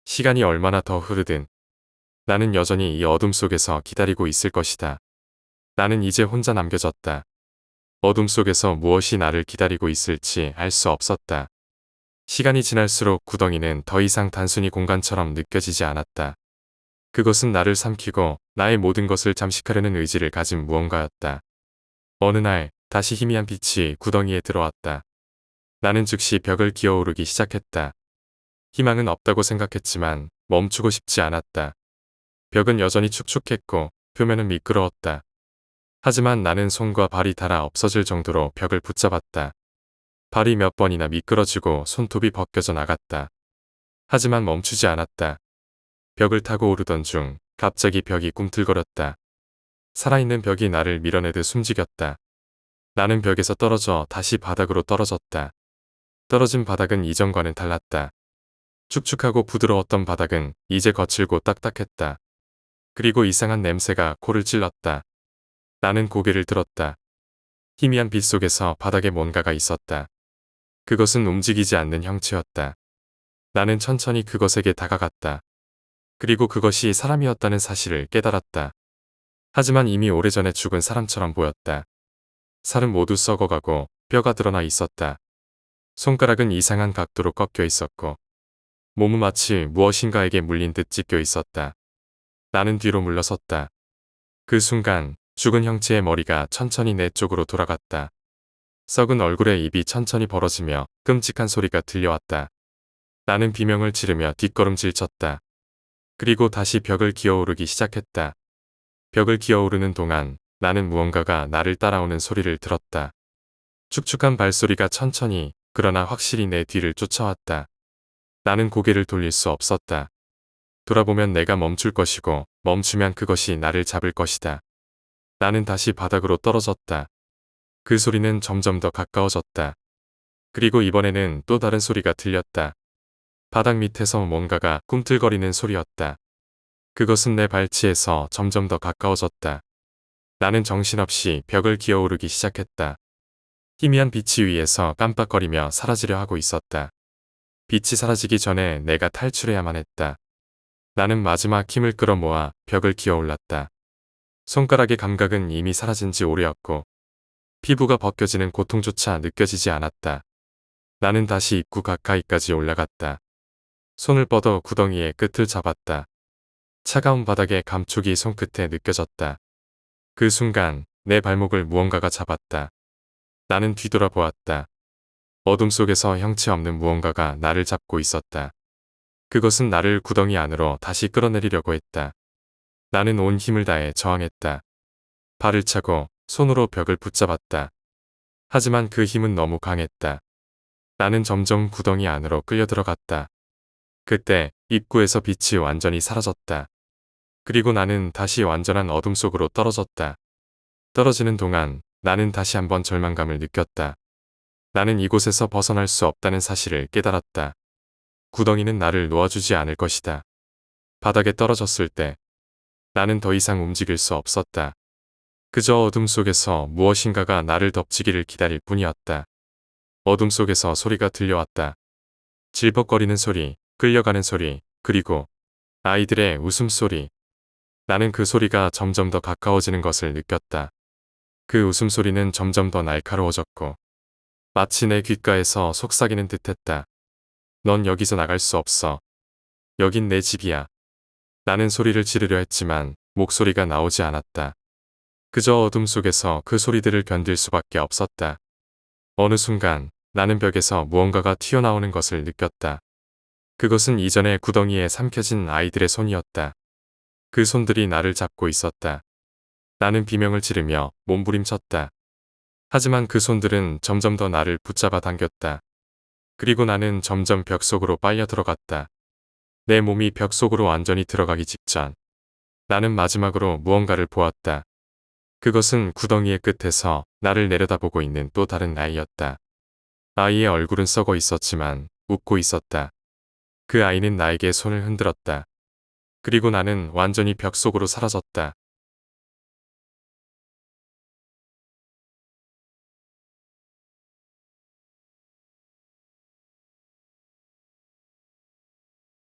시간이 얼마나 더 흐르든 나는 여전히 이 어둠 속에서 기다리고 있을 것이다. 나는 이제 혼자 남겨졌다. 어둠 속에서 무엇이 나를 기다리고 있을지 알 수 없었다. 시간이 지날수록 구덩이는 더 이상 단순히 공간처럼 느껴지지 않았다. 그것은 나를 삼키고 나의 모든 것을 잠식하려는 의지를 가진 무언가였다. 어느 날 다시 희미한 빛이 구덩이에 들어왔다. 나는 즉시 벽을 기어오르기 시작했다. 희망은 없다고 생각했지만 멈추고 싶지 않았다. 벽은 여전히 축축했고 표면은 미끄러웠다. 하지만 나는 손과 발이 닳아 없어질 정도로 벽을 붙잡았다. 발이 몇 번이나 미끄러지고 손톱이 벗겨져 나갔다. 하지만 멈추지 않았다. 벽을 타고 오르던 중 갑자기 벽이 꿈틀거렸다. 살아있는 벽이 나를 밀어내듯 숨지겼다. 나는 벽에서 떨어져 다시 바닥으로 떨어졌다. 떨어진 바닥은 이전과는 달랐다. 축축하고 부드러웠던 바닥은 이제 거칠고 딱딱했다. 그리고 이상한 냄새가 코를 찔렀다. 나는 고개를 들었다. 희미한 빛 속에서 바닥에 뭔가가 있었다. 그것은 움직이지 않는 형체였다. 나는 천천히 그것에게 다가갔다. 그리고 그것이 사람이었다는 사실을 깨달았다. 하지만 이미 오래전에 죽은 사람처럼 보였다. 살은 모두 썩어가고 뼈가 드러나 있었다. 손가락은 이상한 각도로 꺾여 있었고 몸은 마치 무엇인가에게 물린 듯 찢겨 있었다. 나는 뒤로 물러섰다. 그 순간 죽은 형체의 머리가 천천히 내 쪽으로 돌아갔다. 썩은 얼굴에 입이 천천히 벌어지며 끔찍한 소리가 들려왔다. 나는 비명을 지르며 뒷걸음질 쳤다. 그리고 다시 벽을 기어오르기 시작했다. 벽을 기어오르는 동안 나는 무언가가 나를 따라오는 소리를 들었다. 축축한 발소리가 천천히 그러나 확실히 내 뒤를 쫓아왔다. 나는 고개를 돌릴 수 없었다. 돌아보면 내가 멈출 것이고 멈추면 그것이 나를 잡을 것이다. 나는 다시 바닥으로 떨어졌다. 그 소리는 점점 더 가까워졌다. 그리고 이번에는 또 다른 소리가 들렸다. 바닥 밑에서 뭔가가 꿈틀거리는 소리였다. 그것은 내 발치에서 점점 더 가까워졌다. 나는 정신없이 벽을 기어오르기 시작했다. 희미한 빛이 위에서 깜빡거리며 사라지려 하고 있었다. 빛이 사라지기 전에 내가 탈출해야만 했다. 나는 마지막 힘을 끌어모아 벽을 기어올랐다. 손가락의 감각은 이미 사라진 지 오래였고 피부가 벗겨지는 고통조차 느껴지지 않았다. 나는 다시 입구 가까이까지 올라갔다. 손을 뻗어 구덩이의 끝을 잡았다. 차가운 바닥의 감촉이 손끝에 느껴졌다. 그 순간 내 발목을 무언가가 잡았다. 나는 뒤돌아보았다. 어둠 속에서 형체 없는 무언가가 나를 잡고 있었다. 그것은 나를 구덩이 안으로 다시 끌어내리려고 했다. 나는 온 힘을 다해 저항했다. 발을 차고 손으로 벽을 붙잡았다. 하지만 그 힘은 너무 강했다. 나는 점점 구덩이 안으로 끌려 들어갔다. 그때 입구에서 빛이 완전히 사라졌다. 그리고 나는 다시 완전한 어둠 속으로 떨어졌다. 떨어지는 동안 나는 다시 한번 절망감을 느꼈다. 나는 이곳에서 벗어날 수 없다는 사실을 깨달았다. 구덩이는 나를 놓아주지 않을 것이다. 바닥에 떨어졌을 때 나는 더 이상 움직일 수 없었다. 그저 어둠 속에서 무엇인가가 나를 덮치기를 기다릴 뿐이었다. 어둠 속에서 소리가 들려왔다. 질퍽거리는 소리, 끌려가는 소리, 그리고 아이들의 웃음소리. 나는 그 소리가 점점 더 가까워지는 것을 느꼈다. 그 웃음소리는 점점 더 날카로워졌고 마치 내 귓가에서 속삭이는 듯했다. 넌 여기서 나갈 수 없어. 여긴 내 집이야. 나는 소리를 지르려 했지만 목소리가 나오지 않았다. 그저 어둠 속에서 그 소리들을 견딜 수밖에 없었다. 어느 순간 나는 벽에서 무언가가 튀어나오는 것을 느꼈다. 그것은 이전에 구덩이에 삼켜진 아이들의 손이었다. 그 손들이 나를 잡고 있었다. 나는 비명을 지르며 몸부림쳤다. 하지만 그 손들은 점점 더 나를 붙잡아 당겼다. 그리고 나는 점점 벽 속으로 빨려 들어갔다. 내 몸이 벽 속으로 완전히 들어가기 직전 나는 마지막으로 무언가를 보았다. 그것은 구덩이의 끝에서 나를 내려다보고 있는 또 다른 아이였다. 아이의 얼굴은 썩어 있었지만 웃고 있었다. 그 아이는 나에게 손을 흔들었다. 그리고 나는 완전히 벽 속으로 사라졌다.